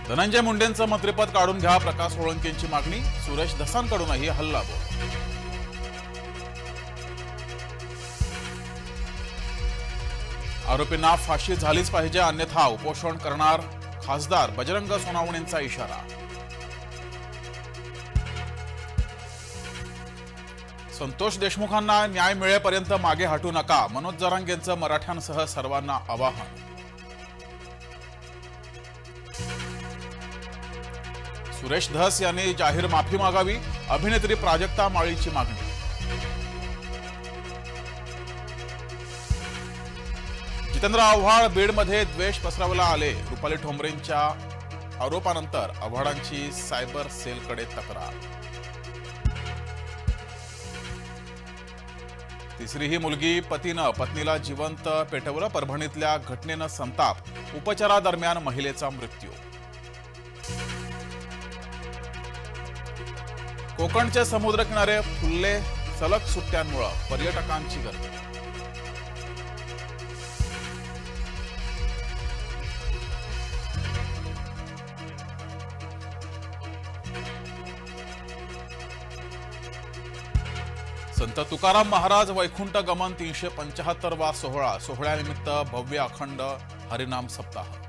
धनंजय मुंडेंचं मंत्रिपद काढून घ्या, प्रकाश सोळंकेंची मागणी. सुरेश धसांकडूनही हल्लाबोल. आरोपींना फाशी झालीच पाहिजे, अन्यथा उपोषण करणार. खासदार बजरंग सोनावणेंचा इशारा. संतोष देशमुखांना न्याय मिळेपर्यंत मागे हटू नका, मनोज जरांगेंचं मराठ्यांसह सर्वांना आवाहन. सुरेश धस यांनी जाहीर माफी मागावी, अभिनेत्री प्राजक्ता माळीची मागणी. जितेंद्र आव्हाड बीडमध्ये द्वेष पसरवला आले, रुपाली ठोंबरेंच्या आरोपानंतर आव्हाडांची सायबर सेलकडे तक्रार. तिसरी ही मुलगी, पतीनं पत्नीला जिवंत पेटवलं, परभणीतल्या घटनेनं संताप, उपचारादरम्यान महिलेचा मृत्यू. कोकणचे समुद्रकिनारे फुलले, सलग सुट्ट्यांमुळे पर्यटकांची गर्दी. संत तुकाराम महाराज वैकुंठ गमन 375वा सोहळा, सोहळ्यानिमित्त भव्य अखंड हरिनाम सप्ताह.